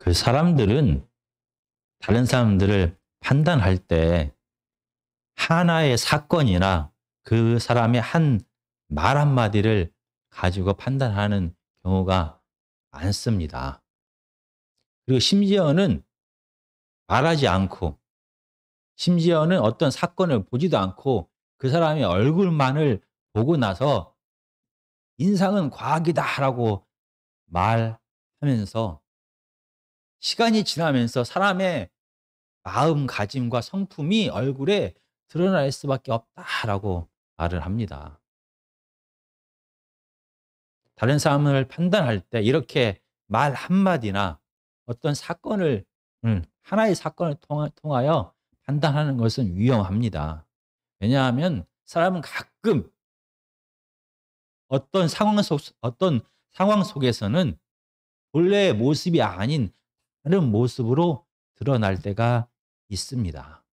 그 사람들은 다른 사람들을 판단할 때 하나의 사건이나 그 사람의 한 말 한마디를 가지고 판단하는 경우가 많습니다. 그리고 심지어는 말하지 않고, 심지어는 어떤 사건을 보지도 않고 그 사람의 얼굴만을 보고 나서 인상은 과학이다라고 말하면서 시간이 지나면서 사람의 마음가짐과 성품이 얼굴에 드러날 수밖에 없다라고 말을 합니다. 다른 사람을 판단할 때 이렇게 말 한마디나 어떤 사건을 하나의 사건을 통하여 판단하는 것은 위험합니다. 왜냐하면 사람은 가끔 어떤 상황 속에서는 본래의 모습이 아닌 다른 모습으로 드러날 때가 있습니다.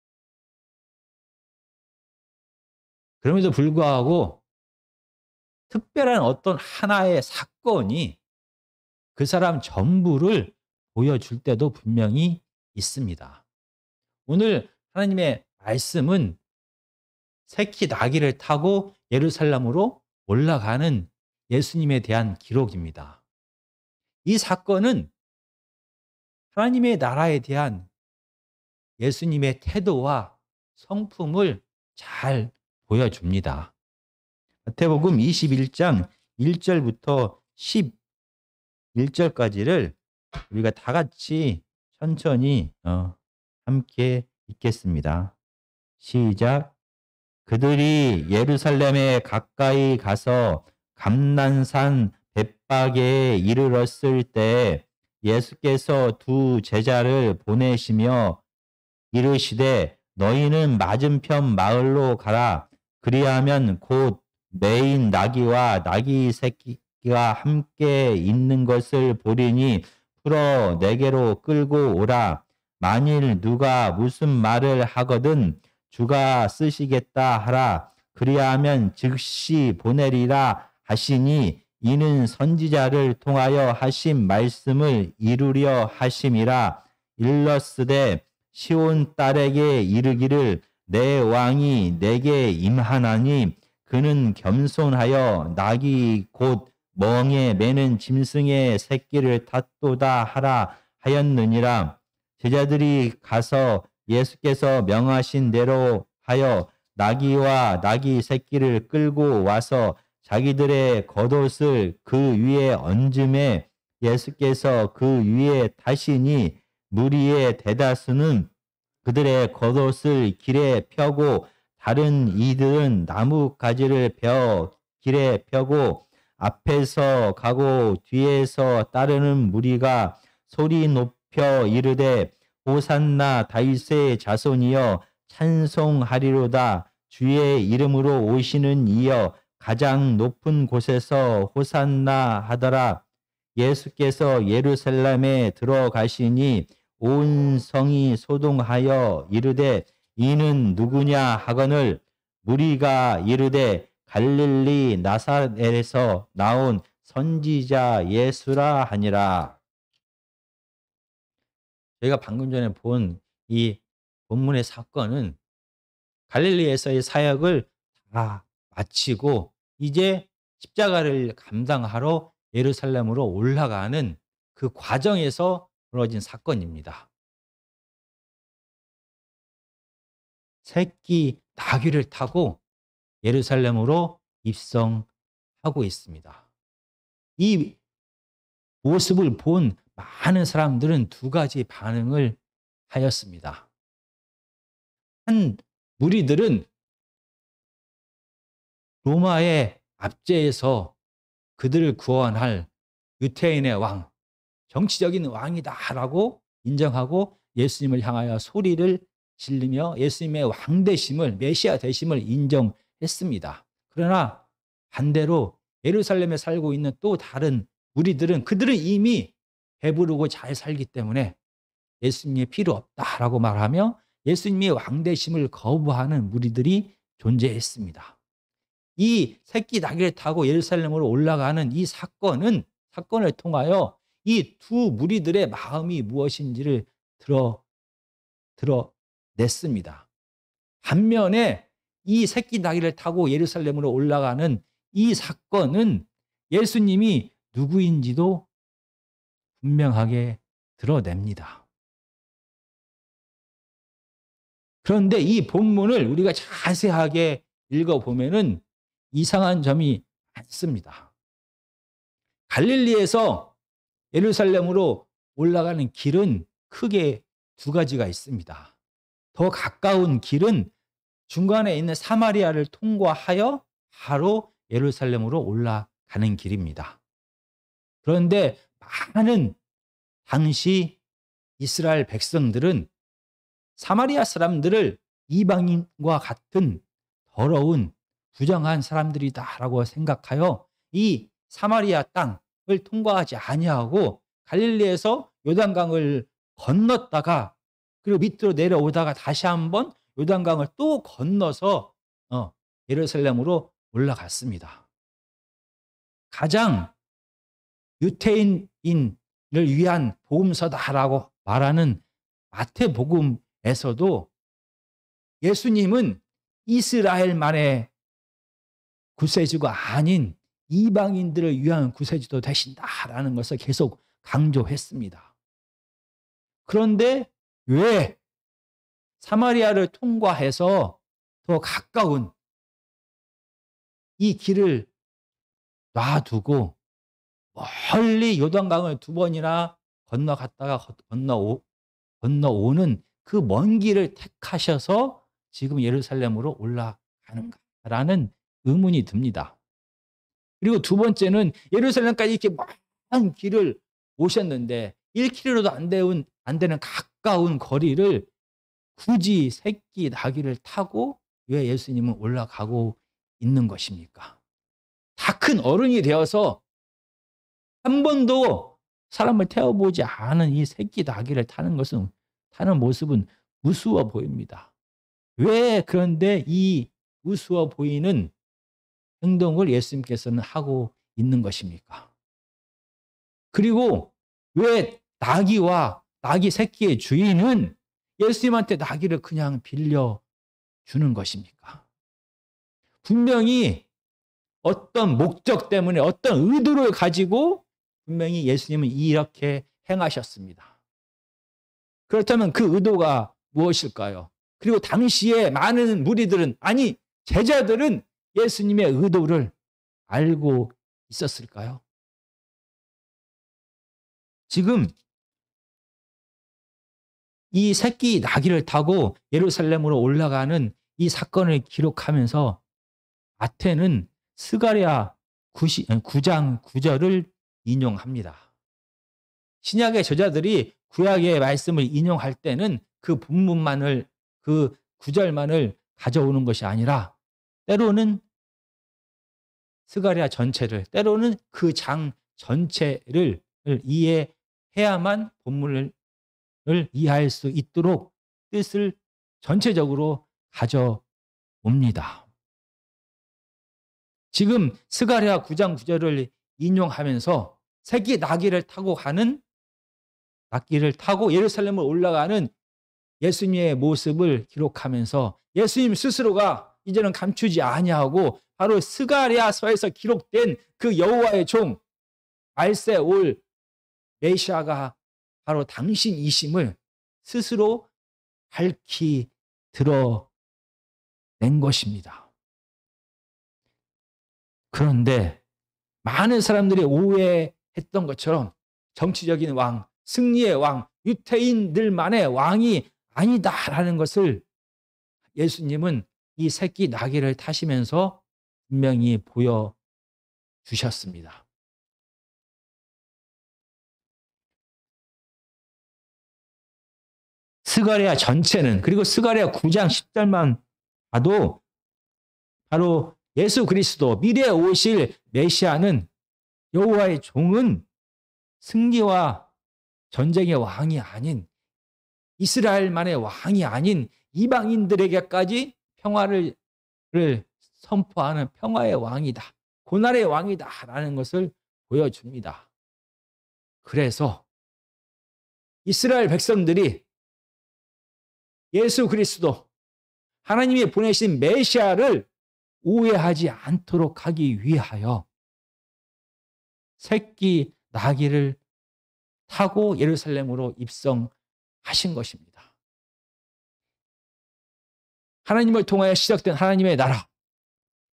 그럼에도 불구하고 특별한 어떤 하나의 사건이 그 사람 전부를 보여줄 때도 분명히 있습니다. 오늘 하나님의 말씀은 새끼 나귀를 타고 예루살렘으로 올라가는 예수님에 대한 기록입니다. 이 사건은 하나님의 나라에 대한 예수님의 태도와 성품을 잘 보여줍니다. 마태복음 21장 1절부터 11절까지를 우리가 다 같이 천천히 함께 읽겠습니다. 시작. 그들이 예루살렘에 가까이 가서 감난산 벳박에 이르렀을 때 예수께서 두 제자를 보내시며 이르시되 너희는 맞은편 마을로 가라. 그리하면 곧 매인 나귀와 나귀 새끼가 함께 있는 것을 보리니 풀어 내게로 끌고 오라. 만일 누가 무슨 말을 하거든 주가 쓰시겠다 하라. 그리하면 즉시 보내리라 하시니 이는 선지자를 통하여 하신 말씀을 이루려 하심이라. 일렀으되 시온 딸에게 이르기를 내 왕이 내게 임하나니 그는 겸손하여 나귀 곧 멍에 매는 짐승의 새끼를 탔도다 하라 하였느니라. 제자들이 가서 예수께서 명하신 대로 하여 나귀와 나귀 새끼를 끌고 와서 자기들의 겉옷을 그 위에 얹음에 예수께서 그 위에 타시니 무리의 대다수는 그들의 겉옷을 길에 펴고 다른 이들은 나무 가지를 베어 길에 펴고 앞에서 가고 뒤에서 따르는 무리가 소리 높여 이르되 호산나 다윗의 자손이여 찬송하리로다. 주의 이름으로 오시는 이여 가장 높은 곳에서 호산나 하더라. 예수께서 예루살렘에 들어가시니 온 성이 소동하여 이르되 이는 누구냐 하거늘 무리가 이르되 갈릴리 나사렛에서 나온 선지자 예수라 하니라. 저희가 방금 전에 본 이 본문의 사건은 갈릴리에서의 사역을 다 마치고 이제 십자가를 감당하러 예루살렘으로 올라가는 그 과정에서 벌어진 사건입니다. 새끼 나귀를 타고 예루살렘으로 입성하고 있습니다. 이 모습을 본 많은 사람들은 두 가지 반응을 하였습니다. 한 무리들은 로마의 압제에서 그들을 구원할 유태인의 왕, 정치적인 왕이다라고 인정하고 예수님을 향하여 소리를 지르며 예수님의 왕되심을, 메시아 되심을 인정했습니다. 그러나 반대로 예루살렘에 살고 있는 또 다른 무리들은 그들은 이미 배부르고 잘 살기 때문에 예수님이 필요 없다라고 말하며 예수님의 왕되심을 거부하는 무리들이 존재했습니다. 이 새끼 나귀를 타고 예루살렘으로 올라가는 이 사건을 통하여 이 두 무리들의 마음이 무엇인지를 드러냈습니다. 반면에 이 새끼 나귀를 타고 예루살렘으로 올라가는 이 사건은 예수님이 누구인지도 분명하게 드러냅니다. 그런데 이 본문을 우리가 자세하게 읽어보면은 이상한 점이 많습니다. 갈릴리에서 예루살렘으로 올라가는 길은 크게 두 가지가 있습니다. 더 가까운 길은 중간에 있는 사마리아를 통과하여 바로 예루살렘으로 올라가는 길입니다. 그런데 많은 당시 이스라엘 백성들은 사마리아 사람들을 이방인과 같은 더러운 부정한 사람들이다라고 생각하여 이 사마리아 땅을 통과하지 아니하고 갈릴리에서 요단강을 건넜다가 그리고 밑으로 내려오다가 다시 한번 요단강을 또 건너서 예루살렘으로 올라갔습니다. 가장 유태인을 위한 복음서다라고 말하는 마태복음에서도 예수님은 이스라엘만의 구세주가 아닌 이방인들을 위한 구세주도 되신다라는 것을 계속 강조했습니다. 그런데 왜 사마리아를 통과해서 더 가까운 이 길을 놔두고 멀리 요단강을 두 번이나 건너갔다가 건너오는 그 먼 길을 택하셔서 지금 예루살렘으로 올라가는가라는 의문이 듭니다. 그리고 두 번째는 예루살렘까지 이렇게 먼 길을 오셨는데 1km도 안 되는 가까운 거리를 굳이 새끼 나귀를 타고 왜 예수님은 올라가고 있는 것입니까? 다 큰 어른이 되어서 한 번도 사람을 태워보지 않은 이 새끼 나귀를 타는 모습은 우스워 보입니다. 왜 그런데 이 우스워 보이는 행동을 예수님께서는 하고 있는 것입니까? 그리고 왜 나귀와 나귀 새끼의 주인은 예수님한테 나귀를 그냥 빌려주는 것입니까? 분명히 어떤 목적 때문에 어떤 의도를 가지고 분명히 예수님은 이렇게 행하셨습니다. 그렇다면 그 의도가 무엇일까요? 그리고 당시에 많은 무리들은, 아니 제자들은 예수님의 의도를 알고 있었을까요? 지금 이 새끼 나귀를 타고 예루살렘으로 올라가는 이 사건을 기록하면서 마태는 스가랴 9장 9절을 인용합니다. 신약의 저자들이 구약의 말씀을 인용할 때는 그 본문만을, 그 구절만을 가져오는 것이 아니라 때로는 스가랴 전체를, 때로는 그 장 전체를 이해해야만 본문을 이해할 수 있도록 뜻을 전체적으로 가져옵니다. 지금 스가랴 9장 9절을 인용하면서 새끼 나귀를 타고 예루살렘을 올라가는 예수님의 모습을 기록하면서 예수님 스스로가 이제는 감추지 아니하고 바로 스가랴서에서 기록된 그 여호와의 종 말세 올 메시아가 바로 당신이심을 스스로 밝히 드러낸 것입니다. 그런데 많은 사람들이 오해했던 것처럼 정치적인 왕, 승리의 왕, 유태인들만의 왕이 아니다라는 것을 예수님은 이 새끼 나귀를 타시면서 분명히 보여주셨습니다. 스가랴 전체는, 그리고 스가랴 9장 10절만 봐도 바로 예수 그리스도, 미래에 오실 메시아는, 여호와의 종은 승리와 전쟁의 왕이 아닌, 이스라엘만의 왕이 아닌 이방인들에게까지 평화를 선포하는 평화의 왕이다, 고난의 왕이다 라는 것을 보여줍니다. 그래서 이스라엘 백성들이 예수 그리스도 하나님이 보내신 메시아를 오해하지 않도록 하기 위하여 새끼 나귀를 타고 예루살렘으로 입성하신 것입니다. 하나님을 통하여 시작된 하나님의 나라,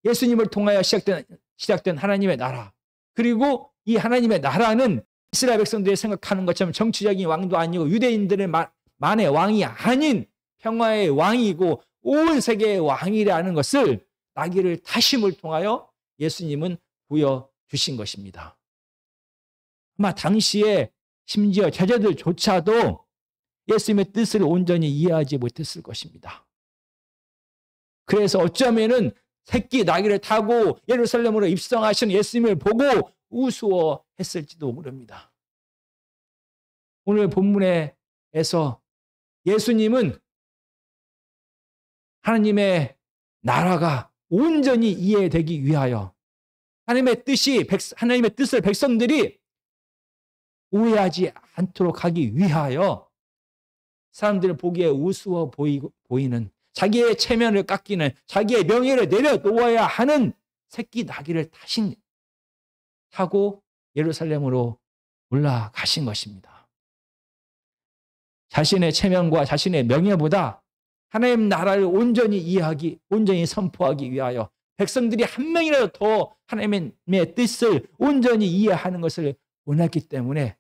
예수님을 통하여 시작된 하나님의 나라, 그리고 이 하나님의 나라는 이스라엘 백성들이 생각하는 것처럼 정치적인 왕도 아니고 유대인들의 만의 왕이 아닌 평화의 왕이고 온 세계의 왕이라는 것을 나귀를 타심을 통하여 예수님은 보여주신 것입니다. 아마 당시에 심지어 제자들조차도 예수님의 뜻을 온전히 이해하지 못했을 것입니다. 그래서 어쩌면은 새끼 나귀를 타고 예루살렘으로 입성하신 예수님을 보고 우스워했을지도 모릅니다. 오늘 본문에서 예수님은 하나님의 나라가 온전히 이해되기 위하여 하나님의 뜻을 백성들이 오해하지 않도록 하기 위하여 사람들 보기에 우스워 보이는 자기의 체면을 깎이는 자기의 명예를 내려놓아야 하는 새끼 나귀를 타고 예루살렘으로 올라가신 것입니다. 자신의 체면과 자신의 명예보다 하나님 나라를 온전히 이해하기, 온전히 선포하기 위하여 백성들이 한 명이라도 더 하나님의 뜻을 온전히 이해하는 것을 원했기 때문에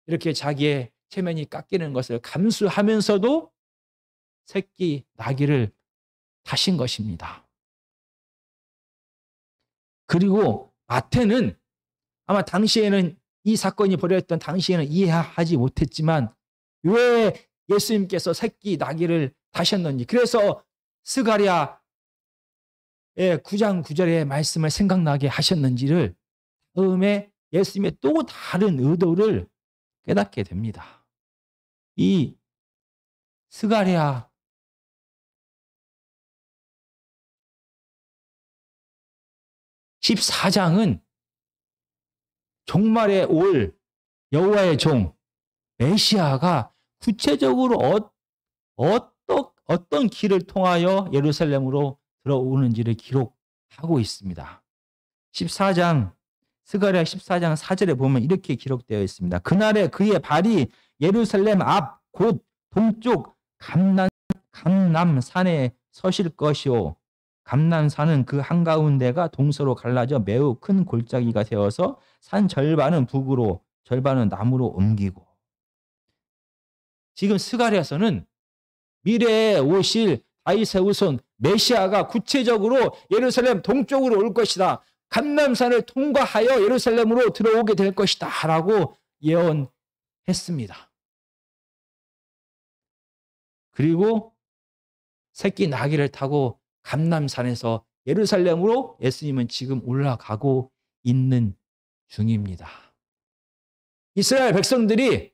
이렇게 자기의 체면이 깎이는 것을 감수하면서도 새끼 나귀를 타신 것입니다. 그리고 마태는 아마 당시에는 이 사건이 벌어졌던 당시에는 이해하지 못했지만 왜 예수님께서 새끼 나귀를 타셨는지, 그래서 스가랴의 9장 9절의 말씀을 생각나게 하셨는지를 다음에 예수님의 또 다른 의도를 깨닫게 됩니다. 이 스가랴 14장은 종말에 올 여호와의 종 메시아가 구체적으로 어떤 길을 통하여 예루살렘으로 들어오는지를 기록하고 있습니다. 스가랴 14장 4절에 보면 이렇게 기록되어 있습니다. 그날에 그의 발이 예루살렘 앞 곧 동쪽 감람산에 서실 것이요 감람산은 그 한가운데가 동서로 갈라져 매우 큰 골짜기가 되어서 산 절반은 북으로 절반은 남으로 옮기고. 지금 스가랴서는 미래에 오실 다윗의 후손 메시아가 구체적으로 예루살렘 동쪽으로 올 것이다, 감람산을 통과하여 예루살렘으로 들어오게 될 것이다 라고 예언했습니다. 그리고 새끼 나귀를 타고 감람산에서 예루살렘으로 예수님은 지금 올라가고 있는 중입니다. 이스라엘 백성들이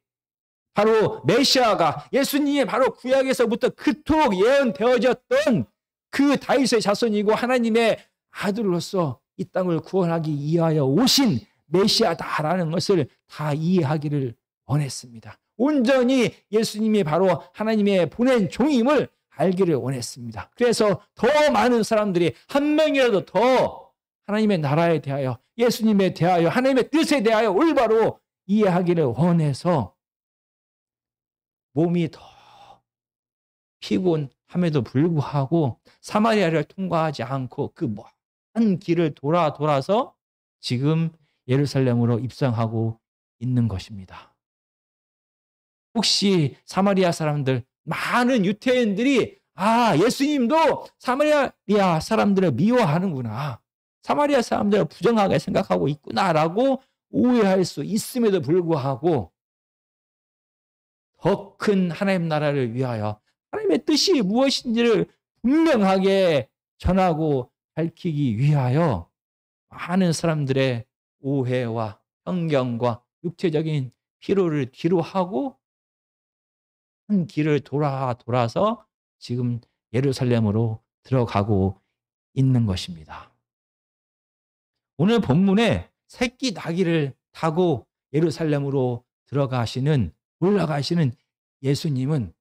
바로 메시아가 예수님이 바로 구약에서부터 그토록 예언되어졌던 그 다윗의 자손이고 하나님의 아들로서 이 땅을 구원하기 위하여 오신 메시아다라는 것을 다 이해하기를 원했습니다. 온전히 예수님이 바로 하나님의 보낸 종임을 알기를 원했습니다. 그래서 더 많은 사람들이 한 명이라도 더 하나님의 나라에 대하여, 예수님에 대하여, 하나님의 뜻에 대하여 올바로 이해하기를 원해서 몸이 더 피곤함에도 불구하고 사마리아를 통과하지 않고 그 먼 길을 돌아서 지금 예루살렘으로 입성하고 있는 것입니다. 혹시 사마리아 사람들, 많은 유태인들이 예수님도 사마리아 사람들을 미워하는구나, 사마리아 사람들을 부정하게 생각하고 있구나라고 오해할 수 있음에도 불구하고 더 큰 하나님 나라를 위하여 하나님의 뜻이 무엇인지를 분명하게 전하고 밝히기 위하여 많은 사람들의 오해와 편견과 육체적인 피로를 뒤로하고 한 길을 돌아서 지금 예루살렘으로 들어가고 있는 것입니다. 오늘 본문에 새끼 나귀를 타고 예루살렘으로 올라가시는 예수님은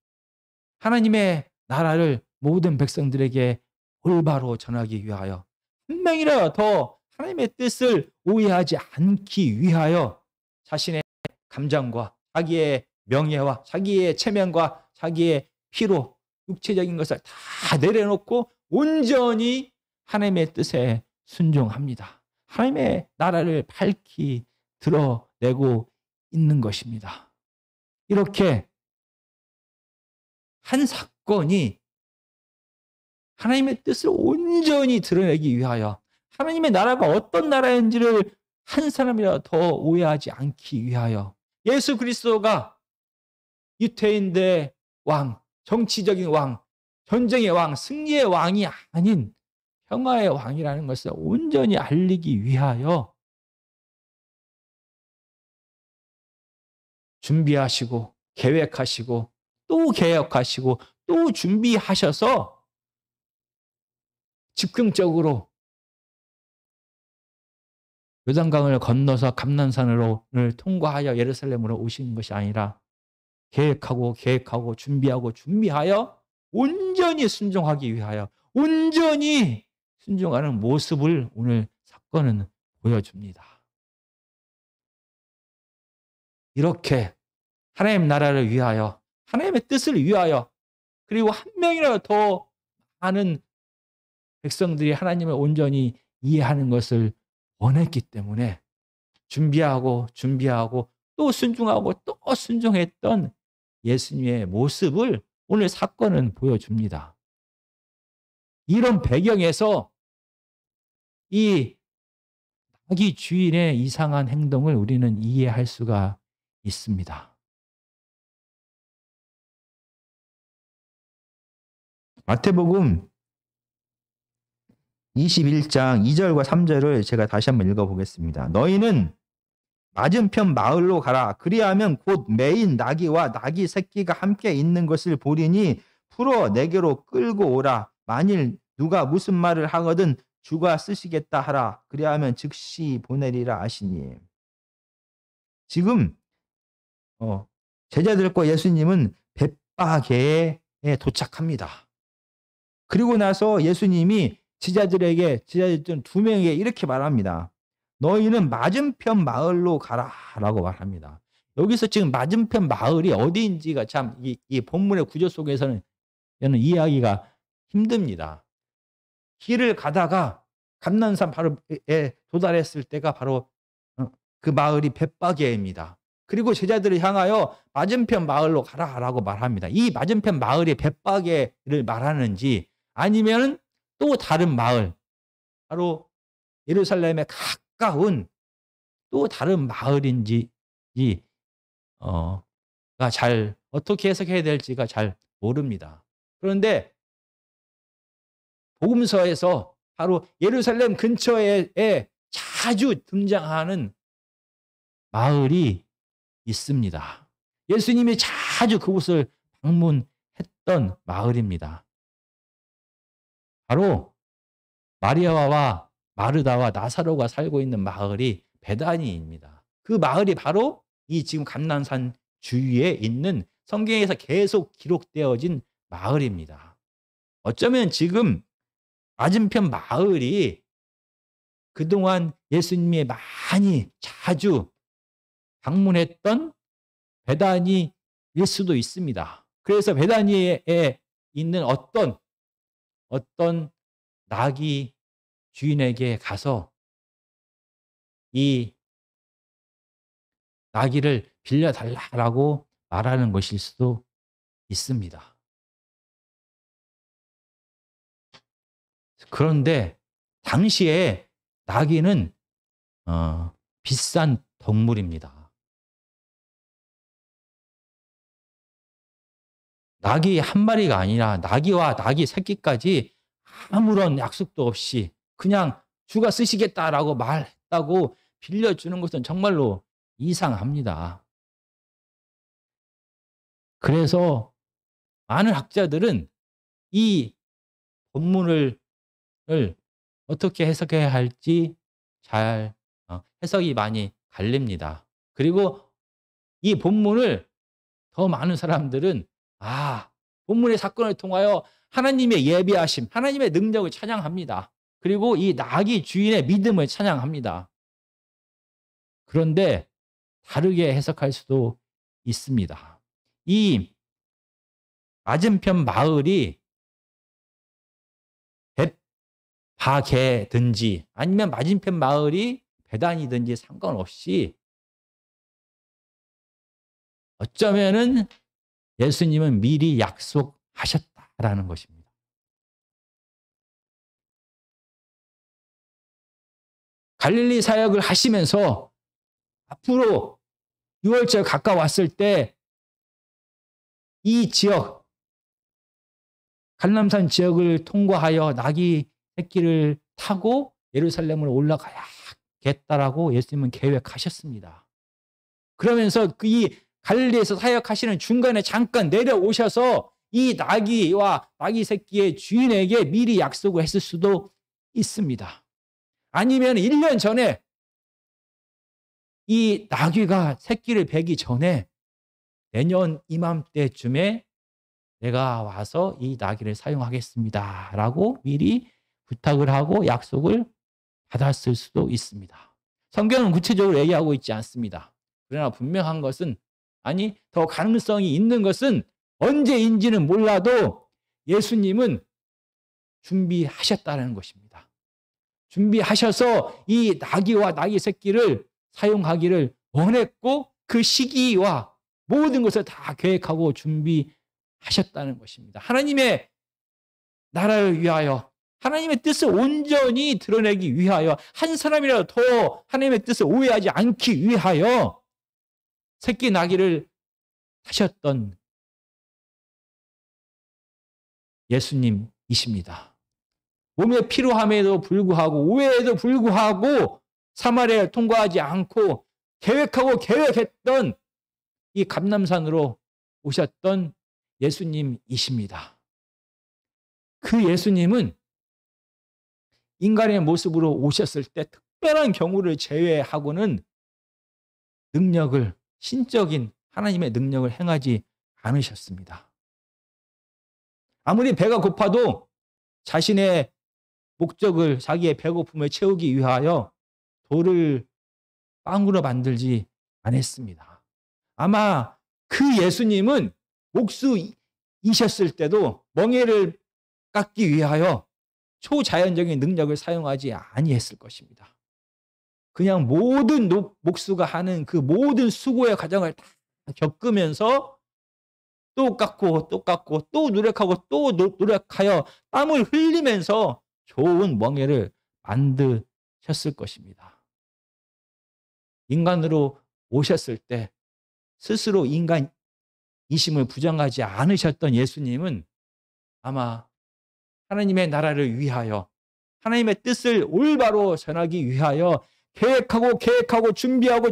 하나님의 나라를 모든 백성들에게 올바로 전하기 위하여 한 명이라도 더 하나님의 뜻을 오해하지 않기 위하여 자신의 감정과 자기의 명예와 자기의 체면과 자기의 피로 육체적인 것을 다 내려놓고 온전히 하나님의 뜻에 순종합니다. 하나님의 나라를 밝히 드러내고 있는 것입니다. 이렇게 한 사건이 하나님의 뜻을 온전히 드러내기 위하여 하나님의 나라가 어떤 나라인지를 한 사람이라도 더 오해하지 않기 위하여 예수 그리스도가 유태인들의 왕, 정치적인 왕, 전쟁의 왕, 승리의 왕이 아닌 평화의 왕이라는 것을 온전히 알리기 위하여 준비하시고 계획하시고 또 개혁하시고 또 준비하셔서 즉흥적으로 요단강을 건너서 감난산을 통과하여 예루살렘으로 오신 것이 아니라 계획하고 준비하여 온전히 순종하기 위하여 온전히 순종하는 모습을 오늘 사건은 보여줍니다. 이렇게 하나님 나라를 위하여 하나님의 뜻을 위하여 그리고 한 명이라도 더 많은 백성들이 하나님을 온전히 이해하는 것을 원했기 때문에 준비하고 또 순종하고 또 순종했던 예수님의 모습을 오늘 사건은 보여줍니다. 이런 배경에서 이 나귀 주인의 이상한 행동을 우리는 이해할 수가 있습니다. 마태복음 21장 2절과 3절을 제가 다시 한번 읽어보겠습니다. 너희는 맞은편 마을로 가라. 그리하면 곧 매인 나귀와 나귀 새끼가 함께 있는 것을 보리니 풀어 내게로 끌고 오라. 만일 누가 무슨 말을 하거든 주가 쓰시겠다 하라. 그리하면 즉시 보내리라 하시니. 지금 제자들과 예수님은 벳바게에 도착합니다. 그리고 나서 예수님이 제자들 두 명에게 이렇게 말합니다. 너희는 맞은편 마을로 가라 라고 말합니다. 여기서 지금 맞은편 마을이 어디인지가 참 이 본문의 구조 속에서는 저는 이해하기가 힘듭니다. 길을 가다가 감난산 바로에 도달했을 때가 바로 그 마을이 벳바게입니다. 그리고 제자들을 향하여 맞은편 마을로 가라라고 말합니다. 이 맞은편 마을이 벳바게를 말하는지 아니면 또 다른 마을, 바로 예루살렘에 가까운 또 다른 마을인지 잘 어떻게 해석해야 될지가 잘 모릅니다. 그런데 복음서에서 바로 예루살렘 근처에 자주 등장하는 마을이 있습니다. 예수님이 자주 그곳을 방문했던 마을입니다. 바로 마리아와 마르다와 나사로가 살고 있는 마을이 베다니입니다. 그 마을이 바로 이 지금 감난산 주위에 있는 성경에서 계속 기록되어진 마을입니다. 어쩌면 지금 맞은편 마을이 그동안 예수님이 많이 자주 방문했던 베다니일 수도 있습니다. 그래서 베다니에 있는 어떤 나귀 주인에게 가서 이 나귀를 빌려달라고 말하는 것일 수도 있습니다. 그런데 당시에 나귀는 비싼 동물입니다. 나귀 한 마리가 아니라 나귀와 나귀 새끼까지 아무런 약속도 없이 그냥 주가 쓰시겠다라고 말했다고 빌려주는 것은 정말로 이상합니다. 그래서 많은 학자들은 이 본문을 어떻게 해석해야 할지 잘 해석이 많이 갈립니다. 그리고 이 본문을 더 많은 사람들은 본문의 사건을 통하여 하나님의 예비하심, 하나님의 능력을 찬양합니다. 그리고 이 나귀 주인의 믿음을 찬양합니다. 그런데 다르게 해석할 수도 있습니다. 이 맞은편 마을이 벳바게든지 아니면 맞은편 마을이 베단이든지 상관없이 어쩌면은 예수님은 미리 약속하셨다라는 것입니다. 갈릴리 사역을 하시면서 앞으로 6월절 가까웠을 때 이 지역, 갈람산 지역을 통과하여 나귀 새끼를 타고 예루살렘으로 올라가야겠다라고 예수님은 계획하셨습니다. 그러면서 이 갈릴리에서 사역하시는 중간에 잠깐 내려오셔서 이 나귀와 나귀 새끼의 주인에게 미리 약속을 했을 수도 있습니다. 아니면 1년 전에 이 나귀가 새끼를 베기 전에 내년 이맘때쯤에 내가 와서 이 나귀를 사용하겠습니다 라고 미리 부탁을 하고 약속을 받았을 수도 있습니다. 성경은 구체적으로 얘기하고 있지 않습니다. 그러나 분명한 것은, 더 가능성이 있는 것은 언제인지는 몰라도 예수님은 준비하셨다는 것입니다. 준비하셔서 이 나귀와 나귀 새끼를 사용하기를 원했고 그 시기와 모든 것을 다 계획하고 준비하셨다는 것입니다. 하나님의 나라를 위하여, 하나님의 뜻을 온전히 드러내기 위하여, 한 사람이라도 더 하나님의 뜻을 오해하지 않기 위하여 새끼 나귀를 타셨던 예수님이십니다. 몸의 피로함에도 불구하고 오해에도 불구하고 사마리아를 통과하지 않고 계획했던 이 감람산으로 오셨던 예수님이십니다. 그 예수님은 인간의 모습으로 오셨을 때 특별한 경우를 제외하고는 능력을, 신적인 하나님의 능력을 행하지 않으셨습니다. 아무리 배가 고파도 자신의 목적을, 자기의 배고픔을 채우기 위하여 돌을 빵으로 만들지 않았습니다. 아마 그 예수님은 목수이셨을 때도 멍에를 깎기 위하여 초자연적인 능력을 사용하지 아니했을 것입니다. 그냥 모든 목수가 하는 그 모든 수고의 과정을 다 겪으면서 또 깎고 또 깎고 또 노력하고 또 노력하여 땀을 흘리면서 좋은 멍에를 만드셨을 것입니다. 인간으로 오셨을 때 스스로 인간이심을 부정하지 않으셨던 예수님은 아마 하나님의 나라를 위하여, 하나님의 뜻을 올바로 전하기 위하여 계획하고 준비하고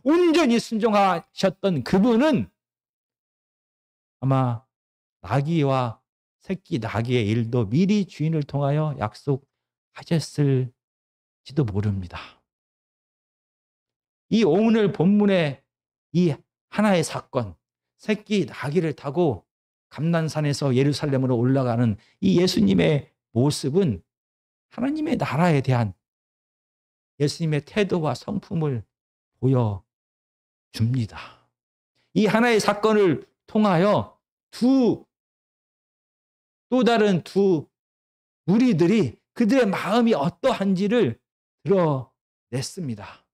온전히 순종하셨던 그분은 아마 나귀와 새끼 나귀의 일도 미리 주인을 통하여 약속하셨을지도 모릅니다. 이 오늘 본문의 이 하나의 사건, 새끼 나귀를 타고 감난산에서 예루살렘으로 올라가는 이 예수님의 모습은 하나님의 나라에 대한 예수님의 태도와 성품을 보여줍니다. 이 하나의 사건을 통하여 또 다른 두 무리들이 그들의 마음이 어떠한지를 드러냈습니다.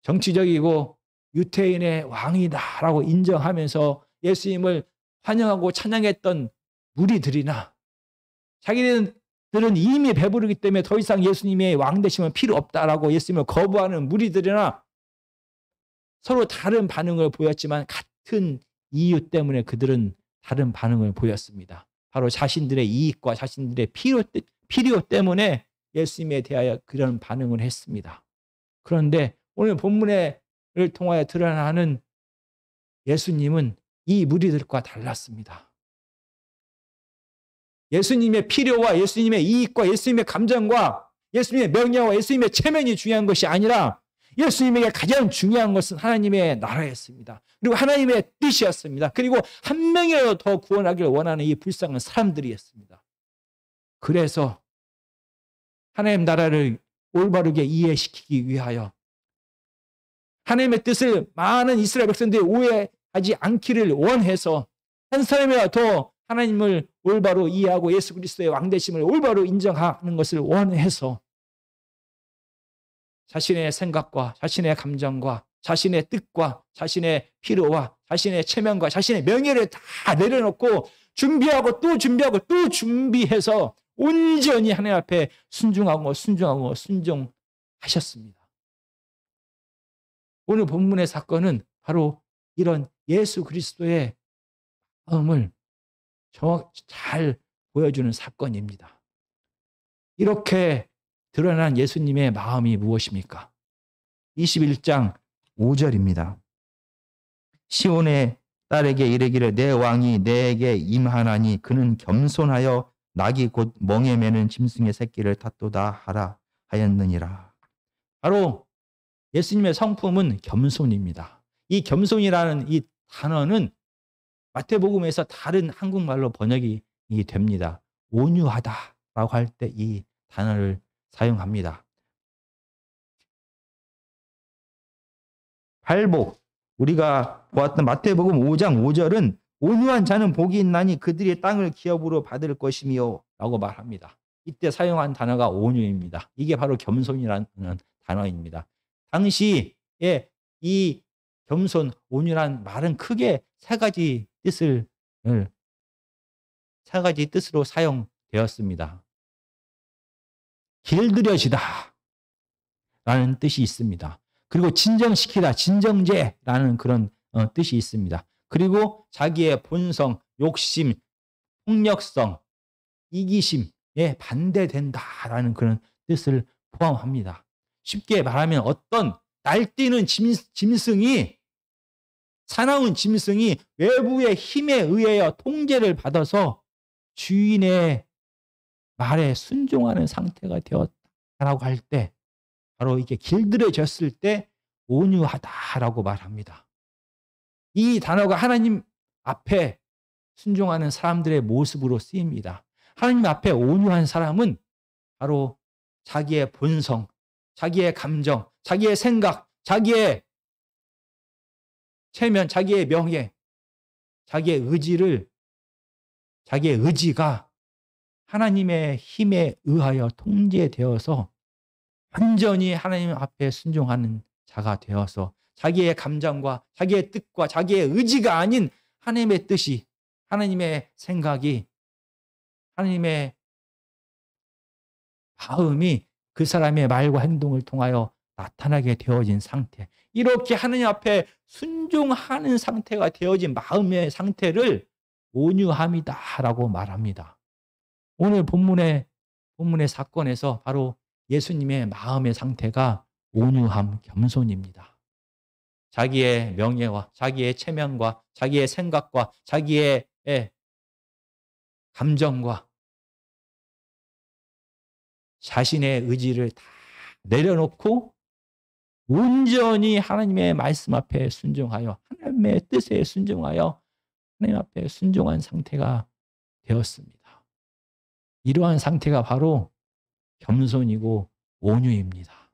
정치적이고 유태인의 왕이다라고 인정하면서 예수님을 환영하고 찬양했던 무리들이나 자기들은 이미 배부르기 때문에 더 이상 예수님의 왕되심은 필요 없다라고 예수님을 거부하는 무리들이나 서로 다른 반응을 보였지만 같은 이유 때문에 그들은 다른 반응을 보였습니다. 바로 자신들의 이익과 자신들의 필요 때문에 예수님에 대하여 그런 반응을 했습니다. 그런데 오늘 본문을 통하여 드러나는 예수님은 이 무리들과 달랐습니다. 예수님의 필요와 예수님의 이익과 예수님의 감정과 예수님의 명예와 예수님의 체면이 중요한 것이 아니라 예수님에게 가장 중요한 것은 하나님의 나라였습니다. 그리고 하나님의 뜻이었습니다. 그리고 한 명이라도 더 구원하기를 원하는 이 불쌍한 사람들이었습니다. 그래서 하나님 나라를 올바르게 이해시키기 위하여 하나님의 뜻을 많은 이스라엘 백성들이 오해하지 않기를 원해서 한 사람이라도 더 하나님을 올바로 이해하고 예수 그리스도의 왕되심을 올바로 인정하는 것을 원해서 자신의 생각과 자신의 감정과 자신의 뜻과 자신의 필요와 자신의 체면과 자신의 명예를 다 내려놓고 준비하고 또 준비하고 또 준비해서 온전히 하나님 앞에 순종하고 순종하셨습니다. 오늘 본문의 사건은 바로 이런 예수 그리스도의 마음을 정확히 잘 보여주는 사건입니다. 이렇게 드러난 예수님의 마음이 무엇입니까? 21장 5절입니다. 시온의 딸에게 이르기를 내 왕이 내게 임하나니 그는 겸손하여 낙이 곧 멍에 매는 짐승의 새끼를 탓도다 하라 하였느니라. 바로 예수님의 성품은 겸손입니다. 이 겸손이라는 이 단어는 마태복음에서 다른 한국말로 번역이 됩니다. 온유하다라고 할 때 이 단어를 사용합니다. 발복, 우리가 보았던 마태복음 5장 5절은 온유한 자는 복이 있나니 그들이 땅을 기업으로 받을 것이며 라고 말합니다. 이때 사용한 단어가 온유입니다. 이게 바로 겸손이라는 단어입니다. 당시에 이 겸손, 온유란 말은 크게 세 가지 뜻으로 사용되었습니다. 길들여지다 라는 뜻이 있습니다. 그리고 진정시키다, 진정제라는 그런 뜻이 있습니다. 그리고 자기의 본성, 욕심, 폭력성, 이기심에 반대된다라는 그런 뜻을 포함합니다. 쉽게 말하면 어떤 날뛰는 짐승이 사나운 짐승이 외부의 힘에 의하여 통제를 받아서 주인의 말에 순종하는 상태가 되었다라고 할 때 바로 이게 길들여졌을 때 온유하다라고 말합니다. 이 단어가 하나님 앞에 순종하는 사람들의 모습으로 쓰입니다. 하나님 앞에 온유한 사람은 바로 자기의 본성, 자기의 감정, 자기의 생각, 자기의 체면, 자기의 명예, 자기의 의지가 하나님의 힘에 의하여 통제되어서 완전히 하나님 앞에 순종하는 자가 되어서 자기의 감정과 자기의 뜻과 자기의 의지가 아닌 하나님의 뜻이, 하나님의 생각이, 하나님의 마음이 그 사람의 말과 행동을 통하여 나타나게 되어진 상태, 이렇게 하나님 앞에 순종하는 상태가 되어진 마음의 상태를 온유함이다라고 말합니다. 오늘 본문의 사건에서 바로 예수님의 마음의 상태가 온유함, 겸손입니다. 자기의 명예와 자기의 체면과 자기의 생각과 자기의 감정과 자신의 의지를 다 내려놓고 온전히 하나님의 말씀 앞에 순종하여 하나님의 뜻에 순종하여 하나님 앞에 순종한 상태가 되었습니다. 이러한 상태가 바로 겸손이고 온유입니다.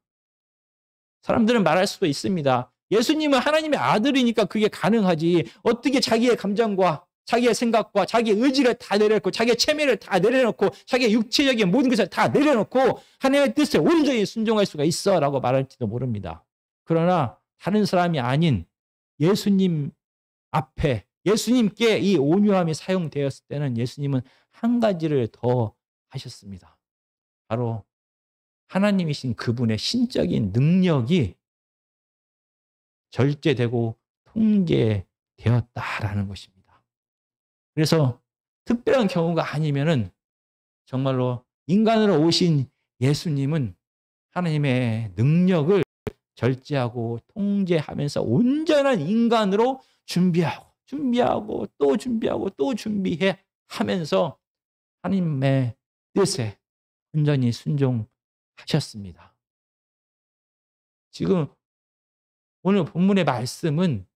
사람들은 말할 수도 있습니다. 예수님은 하나님의 아들이니까 그게 가능하지. 어떻게 자기의 감정과 자기의 생각과 자기의 의지를 다 내려놓고 자기의 체면을 다 내려놓고 자기의 육체적인 모든 것을 다 내려놓고 하나님의 뜻에 온전히 순종할 수가 있어 라고 말할지도 모릅니다. 그러나 다른 사람이 아닌 예수님 앞에 예수님께 이 온유함이 사용되었을 때는 예수님은 한 가지를 더 하셨습니다. 바로 하나님이신 그분의 신적인 능력이 절제되고 통제되었다라는 것입니다. 그래서 특별한 경우가 아니면은 정말로 인간으로 오신 예수님은 하나님의 능력을 절제하고 통제하면서 온전한 인간으로 준비하고 또 준비해 하면서 하나님의 뜻에 온전히 순종하셨습니다. 지금 오늘 본문의 말씀은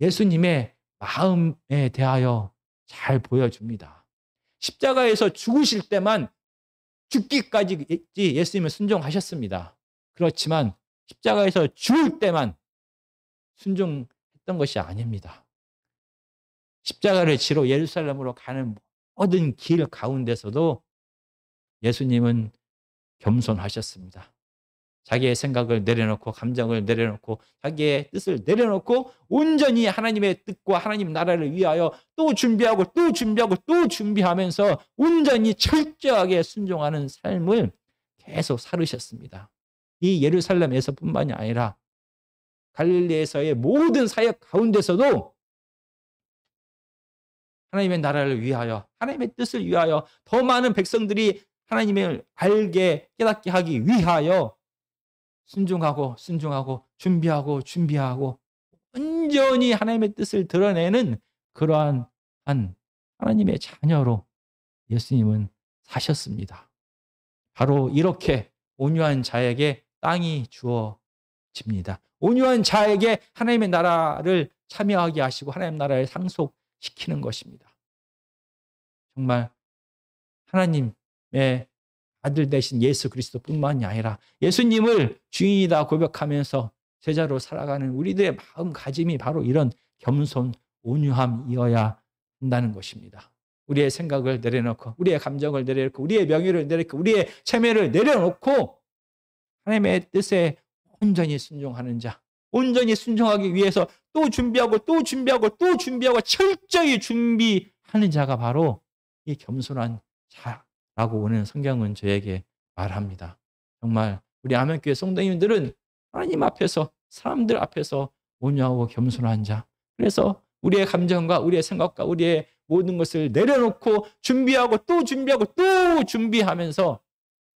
예수님의 마음에 대하여 잘 보여줍니다. 십자가에서 죽으실 때만 죽기까지 예수님은 순종하셨습니다. 그렇지만 십자가에서 죽을 때만 순종했던 것이 아닙니다. 십자가를 지러 예루살렘으로 가는 모든 길 가운데서도 예수님은 겸손하셨습니다. 자기의 생각을 내려놓고 감정을 내려놓고 자기의 뜻을 내려놓고 온전히 하나님의 뜻과 하나님 나라를 위하여 또 준비하고 또 준비하고 또 준비하면서 온전히 철저하게 순종하는 삶을 계속 살으셨습니다. 이 예루살렘에서뿐만이 아니라 갈릴리에서의 모든 사역 가운데서도 하나님의 나라를 위하여 하나님의 뜻을 위하여 더 많은 백성들이 하나님을 알게 깨닫게 하기 위하여 순종하고 준비하고 온전히 하나님의 뜻을 드러내는 그러한 하나님의 자녀로 예수님은 사셨습니다. 바로 이렇게 온유한 자에게 땅이 주어집니다. 온유한 자에게 하나님의 나라를 참여하게 하시고 하나님 나라를 상속시키는 것입니다. 정말 하나님의 아들 되신 예수 그리스도뿐만이 아니라 예수님을 주인이다 고백하면서 제자로 살아가는 우리들의 마음가짐이 바로 이런 겸손, 온유함이어야 한다는 것입니다. 우리의 생각을 내려놓고 우리의 감정을 내려놓고 우리의 명예를 내려놓고 우리의 체면을 내려놓고 하나님의 뜻에 온전히 순종하는 자, 온전히 순종하기 위해서 또 준비하고 철저히 준비하는 자가 바로 이 겸손한 자라고 오늘 성경은 저에게 말합니다. 정말 우리 아멘교회 성도님들은 하나님 앞에서 사람들 앞에서 온유하고 겸손한 자, 그래서 우리의 감정과 우리의 생각과 우리의 모든 것을 내려놓고 준비하고 또 준비하면서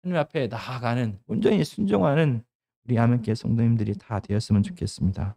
하나님 앞에 나아가는 온전히 순종하는 우리 아멘교회 성도님들이 다 되었으면 좋겠습니다.